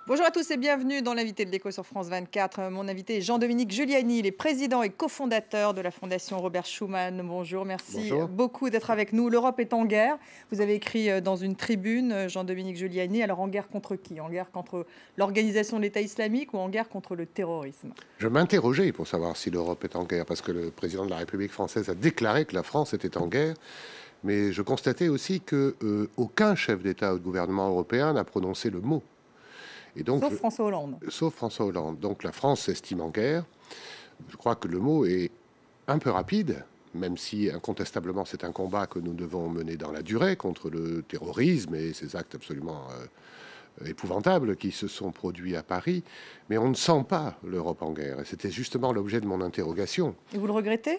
Bonjour à tous et bienvenue dans l'invité de l'Écho sur France 24. Mon invité est Jean-Dominique Giuliani, il est président et cofondateur de la Fondation Robert Schuman. Bonjour, merci Bonjour. beaucoup d'être avec nous. L'Europe est en guerre. Vous avez écrit dans une tribune, Jean-Dominique Giuliani. Alors en guerre contre qui? En guerre contre l'organisation de l'État islamique ou en guerre contre le terrorisme? Je m'interrogeais pour savoir si l'Europe est en guerre, parce que le président de la République française a déclaré que la France était en guerre, mais je constatais aussi que aucun chef d'État ou de gouvernement européen n'a prononcé le mot. Et donc, Sauf François Hollande. sauf François Hollande. Donc la France s'estime en guerre. Je crois que le mot est un peu rapide, même si incontestablement c'est un combat que nous devons mener dans la durée contre le terrorisme et ces actes absolument épouvantables qui se sont produits à Paris, mais on ne sent pas l'Europe en guerre. Et c'était justement l'objet de mon interrogation. Et vous le regrettez?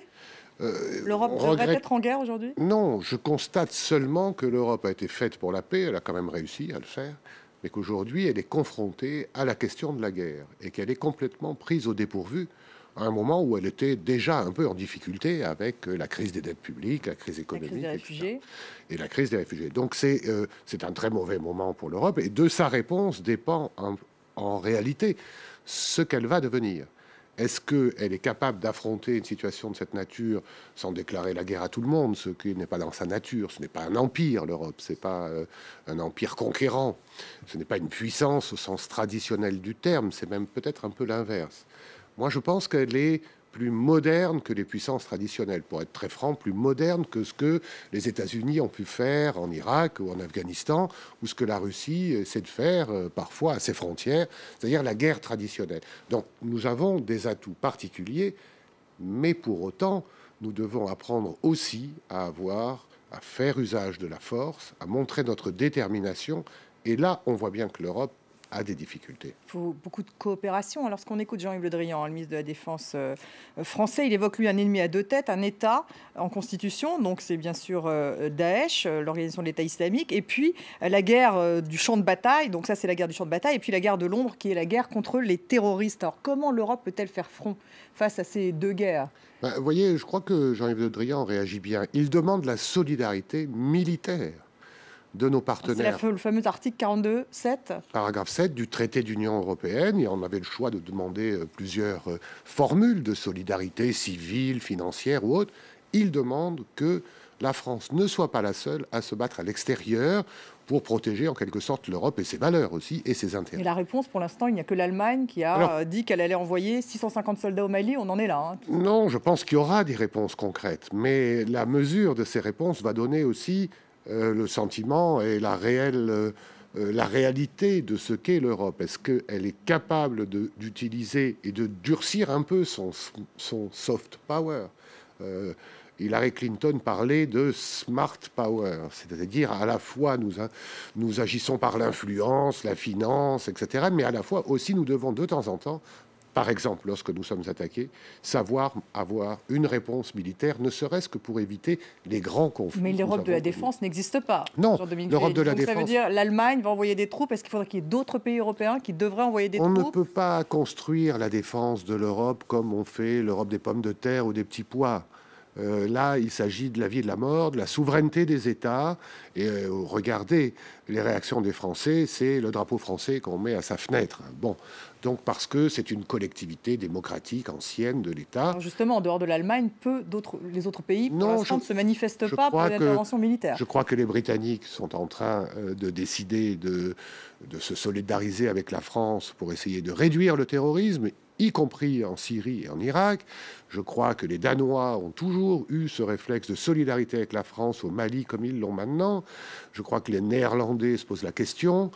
L'Europe On devrait regrette... être en guerre aujourd'hui? Non, je constate seulement que l'Europe a été faite pour la paix, elle a quand même réussi à le faire, mais qu'aujourd'hui elle est confrontée à la question de la guerre et qu'elle est complètement prise au dépourvu à un moment où elle était déjà un peu en difficulté avec la crise des dettes publiques, la crise La économique, crise des etc. réfugiés. Et la crise des réfugiés. Donc c'est un très mauvais moment pour l'Europe et de sa réponse dépend en réalité ce qu'elle va devenir. Est-ce qu'elle est capable d'affronter une situation de cette nature sans déclarer la guerre à tout le monde, ce qui n'est pas dans sa nature? Ce n'est pas un empire, l'Europe, ce n'est pas un empire conquérant, ce n'est pas une puissance au sens traditionnel du terme, c'est même peut-être un peu l'inverse. Moi, je pense qu'elle est plus moderne que les puissances traditionnelles. Pour être très franc, plus moderne que ce que les États-Unis ont pu faire en Irak ou en Afghanistan, ou ce que la Russie essaie de faire parfois à ses frontières, c'est-à-dire la guerre traditionnelle. Donc nous avons des atouts particuliers, mais pour autant, nous devons apprendre aussi à faire usage de la force, à montrer notre détermination. Et là, on voit bien que l'Europe a des difficultés. Il faut beaucoup de coopération. Lorsqu'on écoute Jean-Yves Le Drian, le ministre de la Défense français, il évoque lui un ennemi à deux têtes, un État en constitution, donc c'est bien sûr Daesh, l'organisation de l'État islamique, et puis la guerre du champ de bataille, donc ça c'est la guerre du champ de bataille, et puis la guerre de l'ombre qui est la guerre contre les terroristes. Alors comment l'Europe peut-elle faire front face à ces deux guerres? Vous voyez, je crois que Jean-Yves Le Drian réagit bien. Il demande la solidarité militaire de nos partenaires. C'est le fameux article 42.7. Paragraphe 7 du traité d'Union européenne, et on avait le choix de demander plusieurs formules de solidarité civile, financière ou autre. Il demande que la France ne soit pas la seule à se battre à l'extérieur pour protéger en quelque sorte l'Europe et ses valeurs aussi et ses intérêts. Et la réponse, pour l'instant, il n'y a que l'Allemagne qui a dit qu'elle allait envoyer 650 soldats au Mali. On en est là. Non, je pense qu'il y aura des réponses concrètes, mais la mesure de ces réponses va donner aussi le sentiment et la réalité de ce qu'est l'Europe. Est-ce qu'elle est capable d'utiliser et de durcir un peu son soft power? Hillary Clinton parlait de smart power, c'est-à-dire à la fois nous agissons par l'influence, la finance, etc., mais à la fois aussi nous devons de temps en temps, par exemple, lorsque nous sommes attaqués, savoir avoir une réponse militaire, ne serait-ce que pour éviter les grands conflits. Mais l'Europe de la défense n'existe pas. Non, l'Europe de la défense. Ça veut dire l'Allemagne va envoyer des troupes. Est-ce qu'il faudrait qu'il y ait d'autres pays européens qui devraient envoyer des troupes? On ne peut pas construire la défense de l'Europe comme on fait l'Europe des pommes de terre ou des petits pois. Là, il s'agit de la vie et de la mort, de la souveraineté des États. Et regardez, les réactions des Français, c'est le drapeau français qu'on met à sa fenêtre. Bon, donc parce que c'est une collectivité démocratique ancienne de l'État. Justement, en dehors de l'Allemagne, les autres pays, pour l'instant, ne se manifestent pas pour l'intervention militaire. Je crois que les Britanniques sont en train de décider de se solidariser avec la France pour essayer de réduire le terrorisme, y compris en Syrie et en Irak. Je crois que les Danois ont toujours eu ce réflexe de solidarité avec la France au Mali comme ils l'ont maintenant. Je crois que les Néerlandais se posent la question,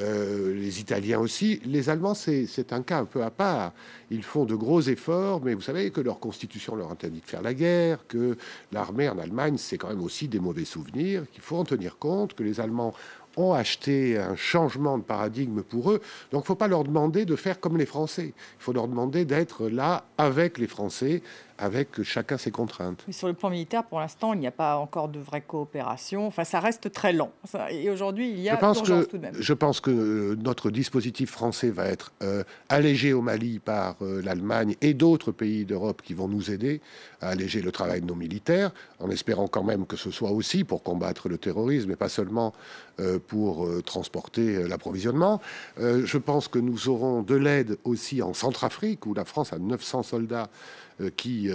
les Italiens aussi. Les Allemands, c'est un cas un peu à part. Ils font de gros efforts, mais vous savez que leur constitution leur interdit de faire la guerre, que l'armée en Allemagne, c'est quand même aussi des mauvais souvenirs, qu'il faut en tenir compte, que les Allemands ont acheté un changement de paradigme pour eux. Donc, il ne faut pas leur demander de faire comme les Français. Il faut leur demander d'être là avec les Français, avec chacun ses contraintes. Mais sur le plan militaire, pour l'instant, il n'y a pas encore de vraie coopération. Enfin, ça reste très lent. Et aujourd'hui, il y a urgence tout de même. Je pense que notre dispositif français va être allégé au Mali par l'Allemagne et d'autres pays d'Europe qui vont nous aider à alléger le travail de nos militaires, en espérant quand même que ce soit aussi pour combattre le terrorisme et pas seulement pour transporter l'approvisionnement. Je pense que nous aurons de l'aide aussi en Centrafrique, où la France a 900 soldats qui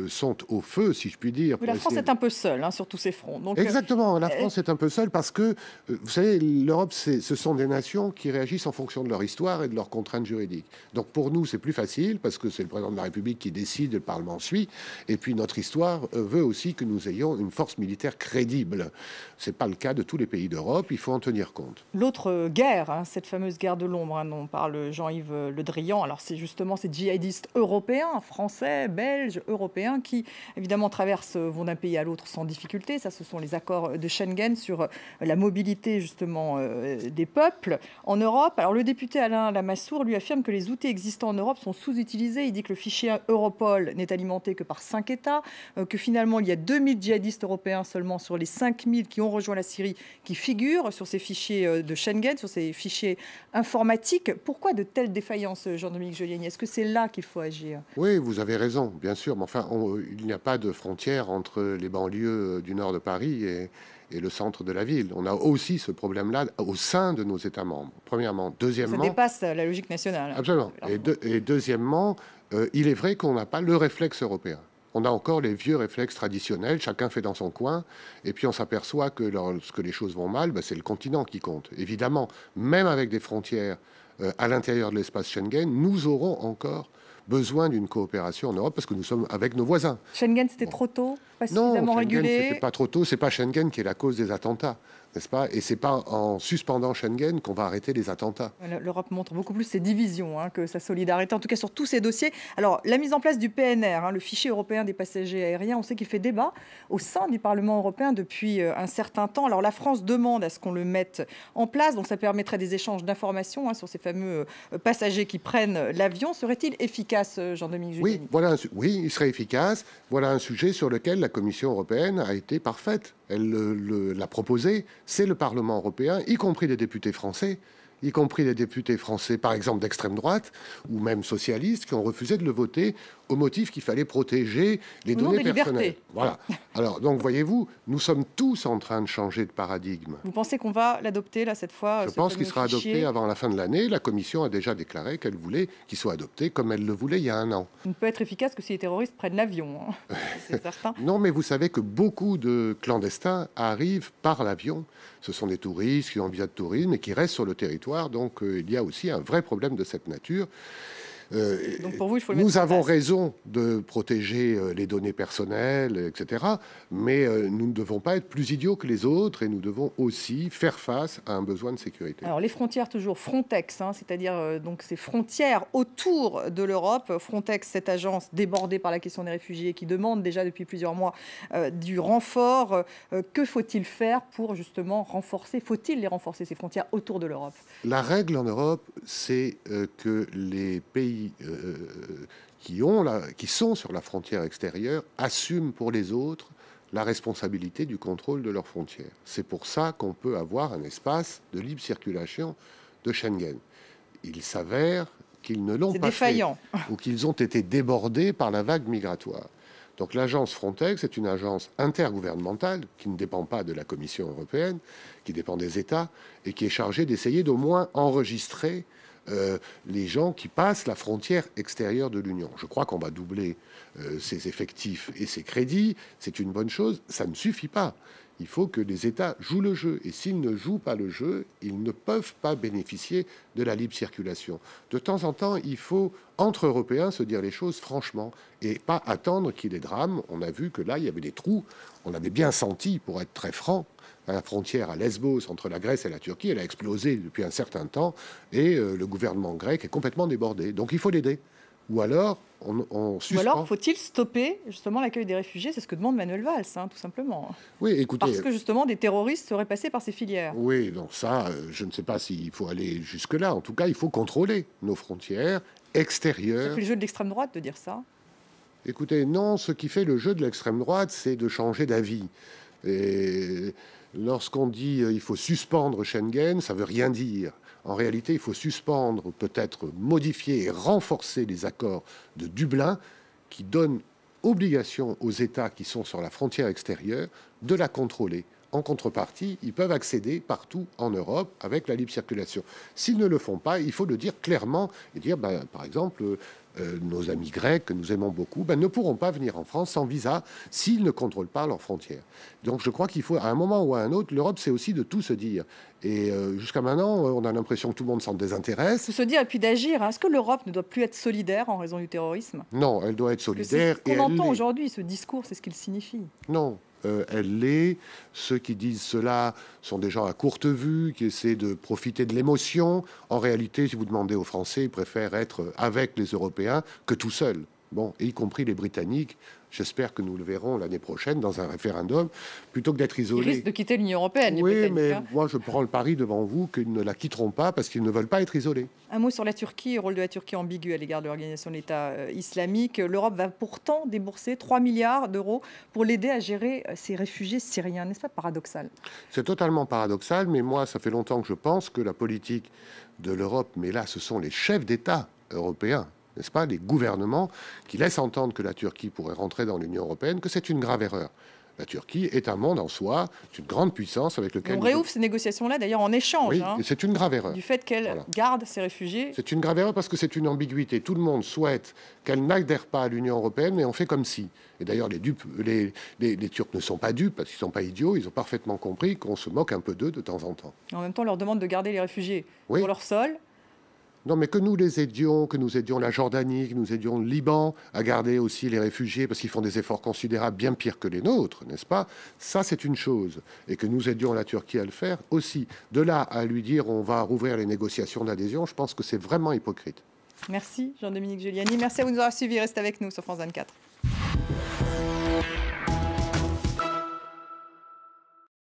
sont au feu, si je puis dire. Mais la France est un peu seule sur tous ces fronts. Donc, exactement, la France est un peu seule parce que, vous savez, l'Europe, ce sont des nations qui réagissent en fonction de leur histoire et de leurs contraintes juridiques. Donc pour nous, c'est plus facile parce que c'est le président de la République qui décide, le Parlement suit, et puis notre histoire veut aussi que nous ayons une force militaire crédible. Ce n'est pas le cas de tous les pays d'Europe, il faut en tenir compte. L'autre guerre, cette fameuse guerre de l'ombre dont parle Jean-Yves Le Drian, alors c'est justement ces djihadistes européens, français, belges, européens, qui évidemment vont d'un pays à l'autre sans difficulté. Ça, ce sont les accords de Schengen sur la mobilité justement des peuples en Europe. Alors le député Alain Lamassoure lui affirme que les outils existants en Europe sont sous-utilisés. Il dit que le fichier Europol n'est alimenté que par 5 États, que finalement il y a 2000 djihadistes européens seulement sur les 5000 qui ont rejoint la Syrie qui figurent sur ces fichiers de Schengen, sur ces fichiers informatiques. Pourquoi de telles défaillances, Jean-Dominique Giuliani? Est-ce que c'est là qu'il faut agir? Oui, vous avez raison, bien sûr, mais enfin, il n'y a pas de frontière entre les banlieues du nord de Paris et le centre de la ville. On a aussi ce problème-là au sein de nos États membres, premièrement. Deuxièmement... Ça dépasse la logique nationale. Absolument. Et deuxièmement, il est vrai qu'on n'a pas le réflexe européen. On a encore les vieux réflexes traditionnels, chacun fait dans son coin, et puis on s'aperçoit que lorsque les choses vont mal, c'est le continent qui compte. Évidemment, même avec des frontières à l'intérieur de l'espace Schengen, nous aurons encore besoin d'une coopération en Europe parce que nous sommes avec nos voisins. Schengen, c'était trop tôt, pas suffisamment régulé. Non, Schengen, c'était pas trop tôt. C'est pas Schengen qui est la cause des attentats, n'est-ce pas? Et c'est pas en suspendant Schengen qu'on va arrêter les attentats. L'Europe montre beaucoup plus ses divisions que sa solidarité, en tout cas sur tous ces dossiers. Alors, la mise en place du PNR, le fichier européen des passagers aériens, on sait qu'il fait débat au sein du Parlement européen depuis un certain temps. Alors, la France demande à ce qu'on le mette en place, donc ça permettrait des échanges d'informations sur ces fameux passagers qui prennent l'avion. Serait-il efficace, Jean-Dominique Giuliani? Oui, il serait efficace. Voilà un sujet sur lequel la Commission européenne a été parfaite. Elle l'a proposé. C'est le Parlement européen, y compris les députés français, par exemple d'extrême droite, ou même socialistes, qui ont refusé de le voter au motif qu'il fallait protéger les données personnelles. Voilà. Alors, donc, voyez-vous, nous sommes tous en train de changer de paradigme. Vous pensez qu'on va l'adopter, là, cette fois? Je pense qu'il sera adopté avant la fin de l'année. La Commission a déjà déclaré qu'elle voulait qu'il soit adopté comme elle le voulait il y a un an. Il ne peut être efficace que si les terroristes prennent l'avion, c'est certain. Non, mais vous savez que beaucoup de clandestins arrivent par l'avion. Ce sont des touristes qui ont un visa de tourisme et qui restent sur le territoire. Donc, il y a aussi un vrai problème de cette nature. Donc pour vous, il faut nous avons raison de protéger les données personnelles, etc. Mais nous ne devons pas être plus idiots que les autres et nous devons aussi faire face à un besoin de sécurité. Alors les frontières, toujours Frontex, c'est-à-dire donc ces frontières autour de l'Europe. Frontex, cette agence débordée par la question des réfugiés qui demande déjà depuis plusieurs mois du renfort. Que faut-il faire pour justement renforcer? Faut-il les renforcer, ces frontières autour de l'Europe? La règle en Europe, c'est que les pays qui sont sur la frontière extérieure assument pour les autres la responsabilité du contrôle de leurs frontières. C'est pour ça qu'on peut avoir un espace de libre circulation de Schengen. Il s'avère qu'ils ne l'ont pas fait ou qu'ils ont été débordés par la vague migratoire. Donc l'agence Frontex est une agence intergouvernementale qui ne dépend pas de la Commission européenne, qui dépend des États et qui est chargée d'essayer d'au moins enregistrer les gens qui passent la frontière extérieure de l'Union. Je crois qu'on va doubler ses effectifs et ses crédits. C'est une bonne chose. Ça ne suffit pas. Il faut que les États jouent le jeu. Et s'ils ne jouent pas le jeu, ils ne peuvent pas bénéficier de la libre circulation. De temps en temps, il faut, entre Européens, se dire les choses franchement et pas attendre qu'il y ait des drames. On a vu que là, il y avait des trous. On avait bien senti, pour être très franc, à la frontière à Lesbos entre la Grèce et la Turquie, elle a explosé depuis un certain temps et le gouvernement grec est complètement débordé. Donc il faut l'aider. Ou alors, on suspend. Ou alors, faut-il stopper justement l'accueil des réfugiés? C'est ce que demande Manuel Valls, tout simplement. Oui, écoutez... Parce que justement, des terroristes seraient passés par ces filières. Oui, donc ça, je ne sais pas s'il faut aller jusque-là. En tout cas, il faut contrôler nos frontières extérieures. C'est le jeu de l'extrême droite de dire ça. Écoutez, non, ce qui fait le jeu de l'extrême droite, c'est de changer d'avis. Et lorsqu'on dit il faut suspendre Schengen, ça veut rien dire. En réalité, il faut suspendre, peut-être modifier et renforcer les accords de Dublin qui donnent obligation aux États qui sont sur la frontière extérieure de la contrôler. En contrepartie, ils peuvent accéder partout en Europe avec la libre circulation. S'ils ne le font pas, il faut le dire clairement et dire, par exemple, nos amis grecs, que nous aimons beaucoup, ne pourront pas venir en France sans visa s'ils ne contrôlent pas leurs frontières. Donc je crois qu'il faut, à un moment ou à un autre, l'Europe, c'est aussi de tout se dire. Et jusqu'à maintenant, on a l'impression que tout le monde s'en désintéresse. Se dire et puis d'agir. Est-ce que l'Europe ne doit plus être solidaire en raison du terrorisme? Non, elle doit être solidaire. C'est ce qu'on entend aujourd'hui, ce discours, c'est ce qu'il signifie. Non. Elle l'est. Ceux qui disent cela sont des gens à courte vue, qui essaient de profiter de l'émotion. En réalité, si vous demandez aux Français, ils préfèrent être avec les Européens que tout seuls. Bon, y compris les Britanniques. J'espère que nous le verrons l'année prochaine dans un référendum, plutôt que d'être isolés. Ils risquent de quitter l'Union européenne. Oui, mais moi, je prends le pari devant vous qu'ils ne la quitteront pas parce qu'ils ne veulent pas être isolés. Un mot sur la Turquie, le rôle de la Turquie ambigu à l'égard de l'organisation de l'État islamique. L'Europe va pourtant débourser 3 milliards d'euros pour l'aider à gérer ces réfugiés syriens. N'est-ce pas paradoxal? C'est totalement paradoxal, mais moi, ça fait longtemps que je pense que la politique de l'Europe, mais là, ce sont les chefs d'État européens, n'est-ce pas, les gouvernements qui laissent entendre que la Turquie pourrait rentrer dans l'Union européenne, que c'est une grave erreur. La Turquie est un monde en soi, c'est une grande puissance avec lequel... On réouvre ces négociations-là, d'ailleurs, en échange. Oui, c'est une grave erreur. Du fait qu'elle garde ces réfugiés. C'est une grave erreur parce que c'est une ambiguïté. Tout le monde souhaite qu'elle n'adhère pas à l'Union européenne, mais on fait comme si. Et d'ailleurs, les Turcs ne sont pas dupes, parce qu'ils ne sont pas idiots, ils ont parfaitement compris qu'on se moque un peu d'eux de temps en temps. En même temps, on leur demande de garder les réfugiés pour leur sol. Non, mais que nous les aidions, que nous aidions la Jordanie, que nous aidions le Liban à garder aussi les réfugiés, parce qu'ils font des efforts considérables, bien pires que les nôtres, n'est-ce pas? Ça, c'est une chose. Et que nous aidions la Turquie à le faire aussi. De là à lui dire on va rouvrir les négociations d'adhésion, je pense que c'est vraiment hypocrite. Merci Jean-Dominique Giuliani. Merci à vous de nous avoir suivis. Restez avec nous sur France 24.